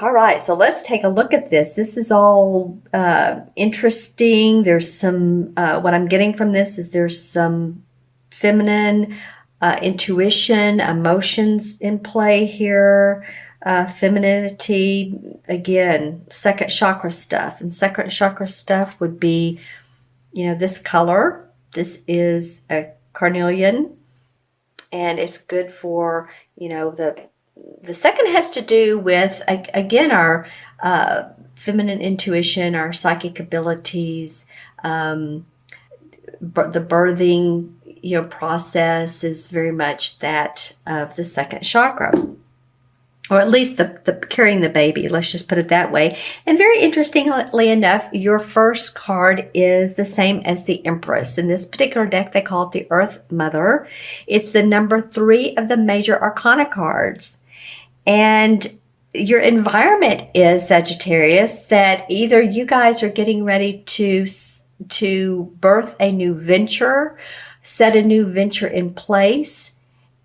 All right, so let's take a look at this. This is all interesting. There's some, what I'm getting from this is there's some feminine intuition, emotions in play here, femininity, again, second chakra stuff. And second chakra stuff would be, this color. This is a carnelian, and it's good for, the second has to do with, again, our feminine intuition, our psychic abilities, the birthing, process is very much that of the second chakra, or at least the carrying the baby. Let's just put it that way. And very interestingly enough, your first card is the same as the Empress. In this particular deck, they call it the Earth Mother. It's the number 3 of the major arcana cards. And your environment is, Sagittarius, that either you guys are getting ready to birth a new venture, set a new venture in place,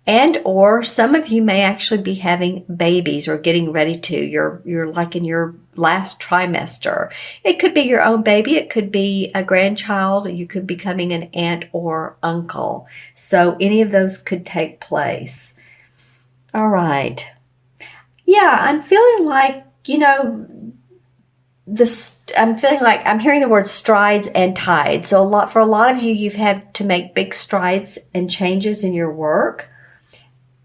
and or some of you may actually be having babies or getting ready to. You're like in your last trimester. It could be your own baby. It could be a grandchild. You could be becoming an aunt or uncle. So any of those could take place. All right. Yeah, I'm feeling like, I'm feeling like I'm hearing the word strides and tides. So for a lot of you, you've had to make big strides and changes in your work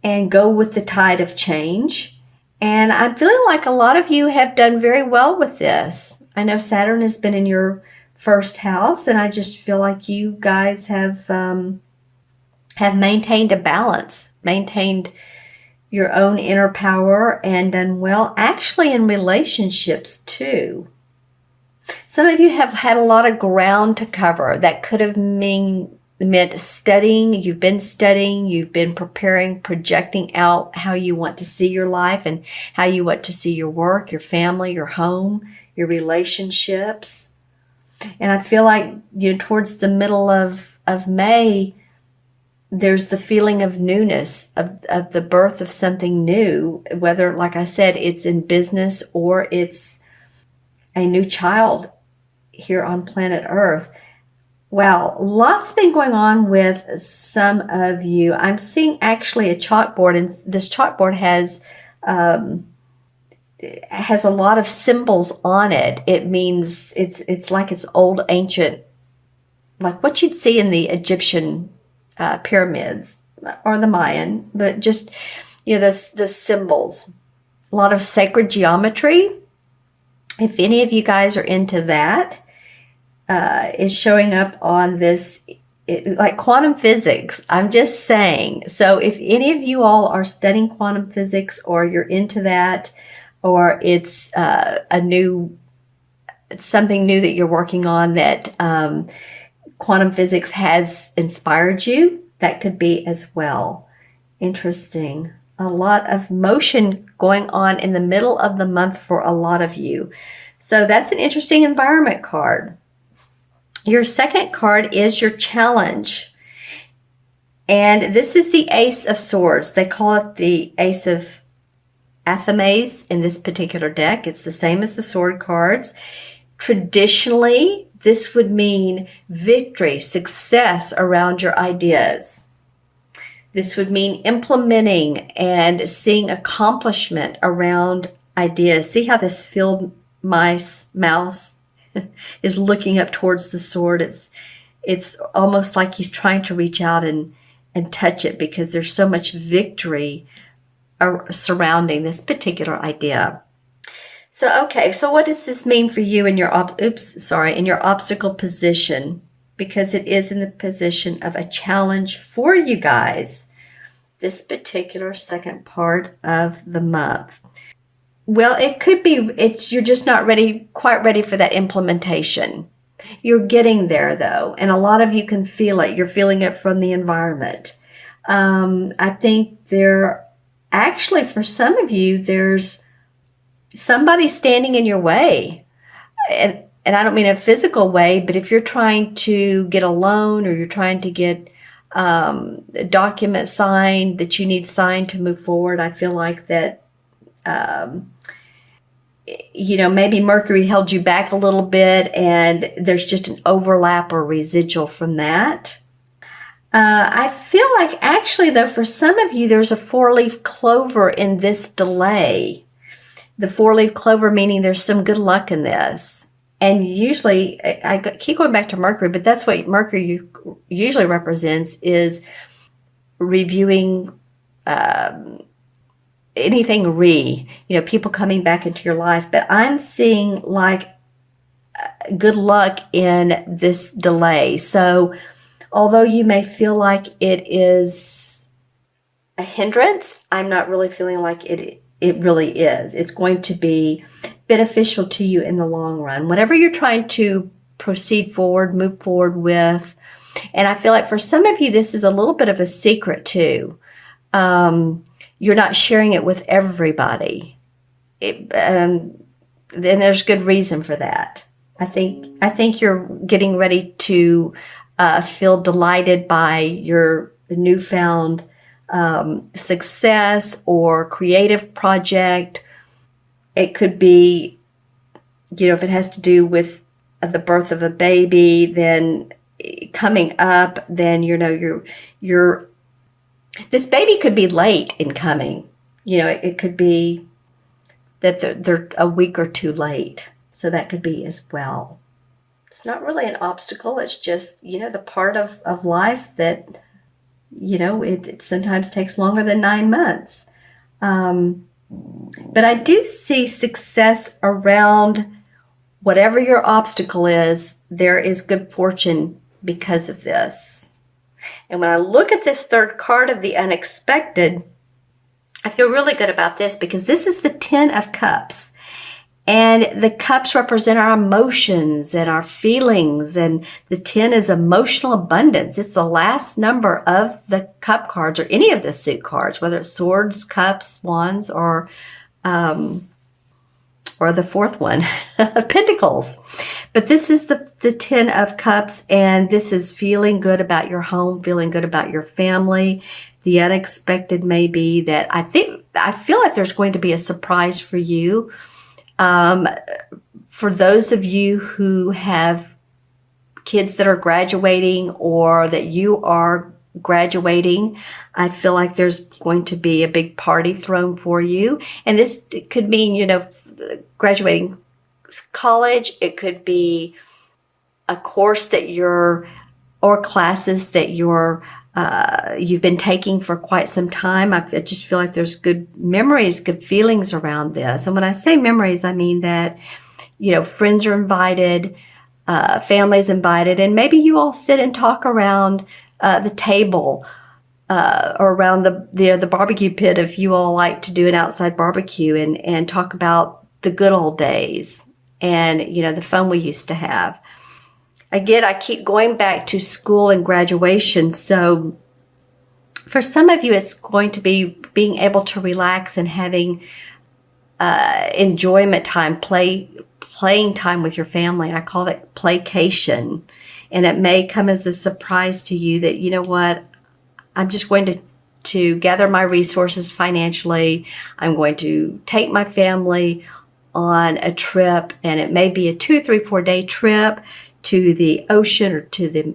and go with the tide of change. And I'm feeling like a lot of you have done very well with this. I know Saturn has been in your first house, and I just feel like you guys have maintained a balance, maintained your own inner power, and done well, actually in relationships too. Some of you have had a lot of ground to cover. That could have meant studying. You've been preparing, projecting out how you want to see your life and how you want to see your work, your family, your home, your relationships. And I feel like, towards the middle of May, there's the feeling of newness, of the birth of something new, whether, like I said, it's in business or it's a new child here on planet Earth. Wow, lots been going on with some of you. I'm seeing actually a chalkboard, and this chalkboard has a lot of symbols on it. It means it's like it's old ancient, like what you'd see in the Egyptian pyramids or the Mayan, but just, those symbols. A lot of sacred geometry. If any of you guys are into that, is showing up on this, like quantum physics. I'm just saying. So if any of you all are studying quantum physics, or you're into that, or it's something new that you're working on that quantum physics has inspired you, that could be as well. Interesting. A lot of motion going on in the middle of the month for a lot of you. So that's an interesting environment card. Your second card is your challenge. And this is the Ace of Swords. They call it the Ace of Athames in this particular deck. It's the same as the sword cards. Traditionally, this would mean victory, success around your ideas. This would mean implementing and seeing accomplishment around ideas. See how this field mouse is looking up towards the sword. It's almost like he's trying to reach out and touch it, because there's so much victory surrounding this particular idea. So, okay, so what does this mean for you in your in your obstacle position? Because it is in the position of a challenge for you guys, this particular second part of the month. Well, it could be you're just not quite ready for that implementation. You're getting there though, and a lot of you can feel it. You're feeling it from the environment. I think actually, for some of you, there's somebody standing in your way. And I don't mean a physical way, but if you're trying to get a loan, or you're trying to get a document signed that you need signed to move forward, I feel like that maybe Mercury held you back a little bit and there's just an overlap or residual from that. I feel like actually, though, for some of you, there's a 4-leaf clover in this delay. The 4-leaf clover meaning there's some good luck in this. And usually, I keep going back to Mercury, but that's what Mercury usually represents, is reviewing anything people coming back into your life. But I'm seeing like good luck in this delay. So although you may feel like it is a hindrance, I'm not really feeling like it really is. It's going to be beneficial to you in the long run. Whatever you're trying to proceed forward, move forward with. And I feel like for some of you, this is a little bit of a secret too. You're not sharing it with everybody. Then there's good reason for that. I think you're getting ready to feel delighted by your newfound success or creative project. It could be, if it has to do with the birth of a baby, then coming up, then you're this baby could be late in coming. It could be that they're a week or two late. So that could be as well. It's not really an obstacle. It's just, the part of life that, it sometimes takes longer than 9 months. But I do see success around whatever your obstacle is. There is good fortune because of this. And when I look at this third card of the unexpected, I feel really good about this because this is the 10 of Cups. And the cups represent our emotions and our feelings. And the 10 is emotional abundance. It's the last number of the cup cards or any of the suit cards, whether it's swords, cups, wands, or the fourth one of pentacles. But this is the 10 of Cups, and this is feeling good about your home, feeling good about your family. The unexpected may be that I feel like there's going to be a surprise for you. For those of you who have kids that are graduating or that you are graduating, I feel like there's going to be a big party thrown for you. And this could mean, graduating college. It could be a course that or classes that you've been taking for quite some time. I just feel like there's good memories, good feelings around this. And when I say memories, I mean that, friends are invited, families invited, and maybe you all sit and talk around the table or around the barbecue pit if you all like to do an outside barbecue and talk about the good old days and, the fun we used to have. Again, I keep going back to school and graduation. So for some of you, it's going to be being able to relax and having enjoyment time, playing time with your family. I call it playcation. And it may come as a surprise to you that, what, I'm just going to gather my resources financially. I'm going to take my family on a trip, and it may be a 2, 3, 4 day trip to the ocean or to the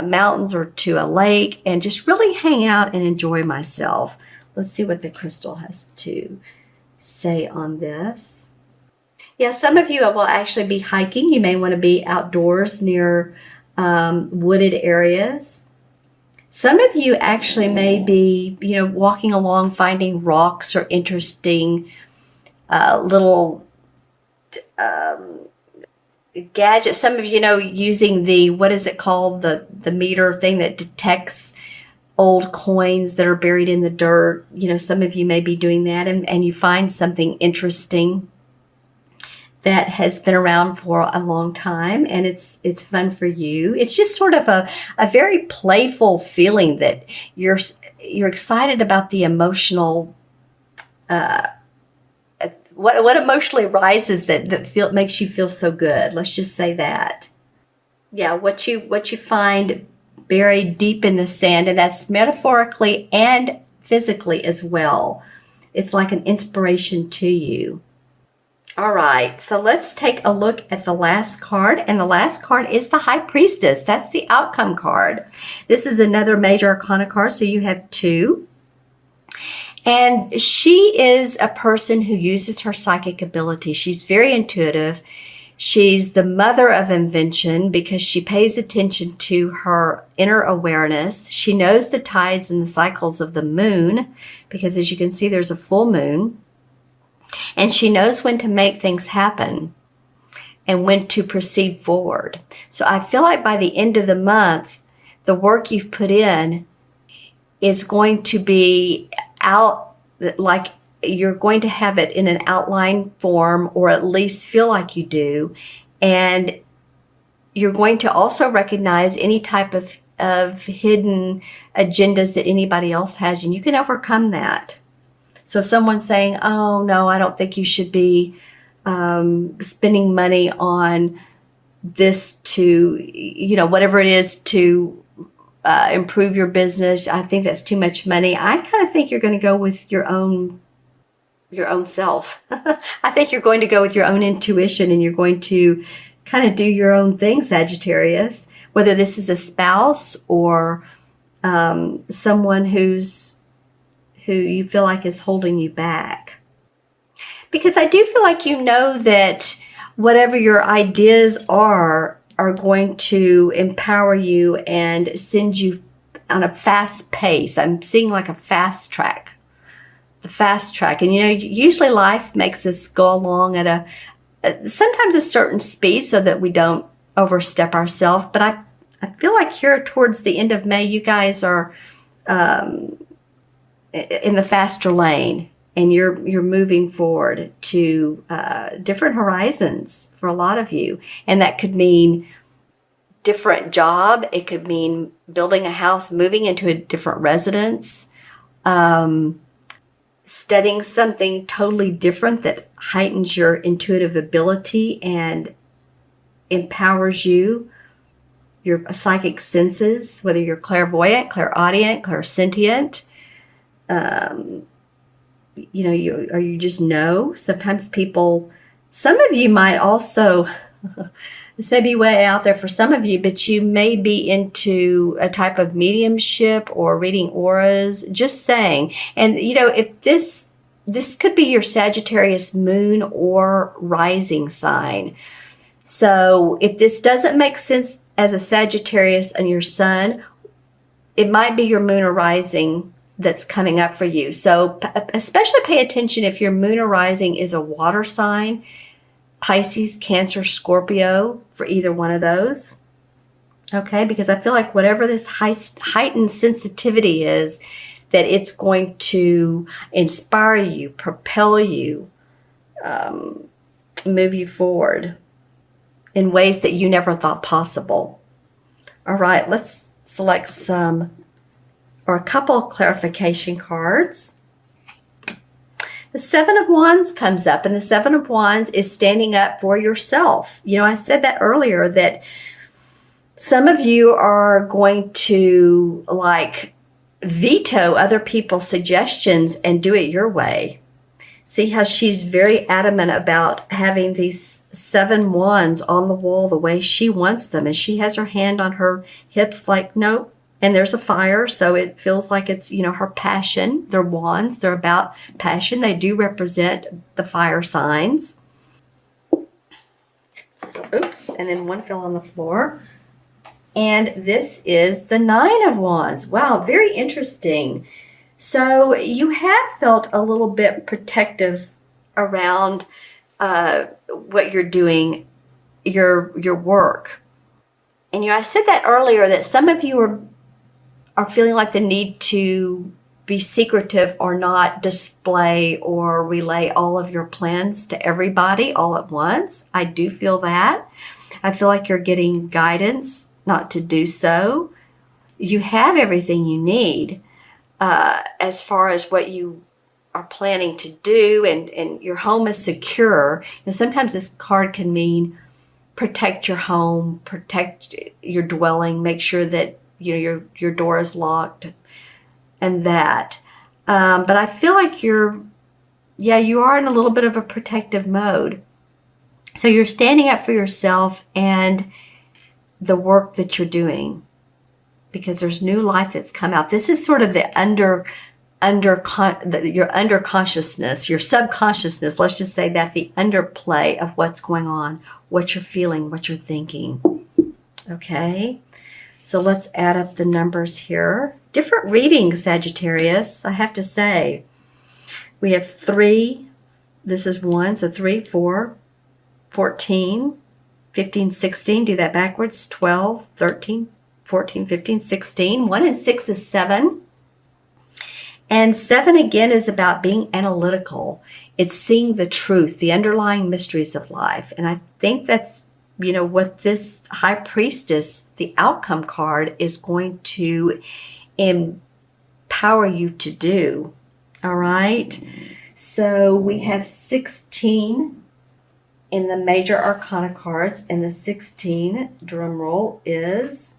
mountains or to a lake, and just really hang out and enjoy myself. Let's see what the crystal has to say on this. Yeah, some of you will actually be hiking. You may want to be outdoors near wooded areas. Some of you actually may be, walking along, finding rocks or interesting little gadgets. Some of you using the, what is it called? The meter thing that detects old coins that are buried in the dirt. Some of you may be doing that and you find something interesting that has been around for a long time, and it's fun for you. It's just sort of a very playful feeling that you're excited about the emotional what emotionally rises that makes you feel so good. Let's just say that. Yeah, what you find buried deep in the sand, and that's metaphorically and physically as well. It's like an inspiration to you. All right, so let's take a look at the last card, and the last card is the High Priestess. That's the outcome card. This is another major arcana card, so you have two. And she is a person who uses her psychic ability. She's very intuitive. She's the mother of invention because she pays attention to her inner awareness. She knows the tides and the cycles of the moon because, as you can see, there's a full moon. And she knows when to make things happen and when to proceed forward. So I feel like by the end of the month, the work you've put in is going to be out, like you're going to have it in an outline form, or at least feel like you do. And you're going to also recognize any type of hidden agendas that anybody else has, and you can overcome that. So if someone's saying, oh, no, I don't think you should be spending money on this to, whatever it is to improve your business, I think that's too much money. I kind of think you're going to go with your own self. I think you're going to go with your own intuition, and you're going to kind of do your own thing, Sagittarius, whether this is a spouse or someone who you feel like is holding you back. Because I do feel like you know that whatever your ideas are going to empower you and send you on a fast pace. I'm seeing like a fast track. The fast track. And usually life makes us go along at sometimes a certain speed so that we don't overstep ourselves. But I feel like here towards the end of May, you guys are in the faster lane, and you're moving forward to different horizons for a lot of you. And that could mean different job. It could mean building a house, moving into a different residence, studying something totally different that heightens your intuitive ability and empowers you, your psychic senses, whether you're clairvoyant, clairaudient, clairsentient. You just know. Sometimes some of you might also, this may be way out there for some of you, but you may be into a type of mediumship or reading auras, just saying. And, if this could be your Sagittarius moon or rising sign. So if this doesn't make sense as a Sagittarius and your sun, it might be your moon or rising that's coming up for you. So especially pay attention if your moon or rising is a water sign, Pisces, Cancer, Scorpio, for either one of those. Okay, because I feel like whatever this heightened sensitivity is, that it's going to inspire you, propel you, move you forward in ways that you never thought possible. All right, let's select a couple of clarification cards. The Seven of Wands comes up, and the Seven of Wands is standing up for yourself. I said that earlier, that some of you are going to veto other people's suggestions and do it your way. See how she's very adamant about having these 7 wands on the wall the way she wants them, and she has her hand on her hips like, nope. And there's a fire, so it feels like it's, her passion. They're wands. They're about passion. They do represent the fire signs. Oops, and then one fell on the floor. And this is the 9 of Wands. Wow, very interesting. So you have felt a little bit protective around what you're doing, your work. And I said that earlier, that some of you are feeling like the need to be secretive or not display or relay all of your plans to everybody all at once. I do feel that. I feel like you're getting guidance not to do so. You have everything you need as far as what you are planning to do, and your home is secure. Sometimes this card can mean protect your home, protect your dwelling, make sure that your door is locked and that. But I feel like you're yeah, you are in a little bit of a protective mode. So you're standing up for yourself and the work that you're doing, because there's new light that's come out. This is sort of the your under consciousness, your subconsciousness. Let's just say that the underplay of what's going on, what you're feeling, what you're thinking. Okay. So let's add up the numbers here. Different readings, Sagittarius, I have to say. We have 3. This is 1, so 3, 4, 14, 15, 16. Do that backwards. 12, 13, 14, 15, 16. 1 and 6 is 7. And 7 again is about being analytical. It's seeing the truth, the underlying mysteries of life. And I think that's, what this High Priestess, the outcome card, is going to empower you to do. All right. So we have 16 in the major arcana cards, and the 16, drum roll, is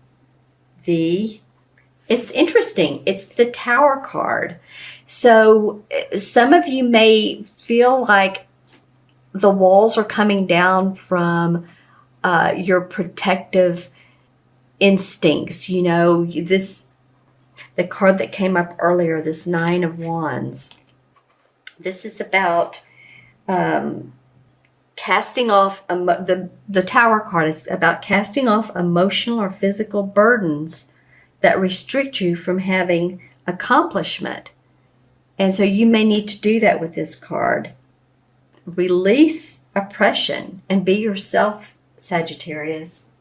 it's interesting. It's the Tower card. So some of you may feel like the walls are coming down from your protective instincts. The card that came up earlier, this 9 of Wands. This is about casting off, the Tower card is about casting off emotional or physical burdens that restrict you from having accomplishment. And so you may need to do that with this card. Release oppression and be yourself, Sagittarius.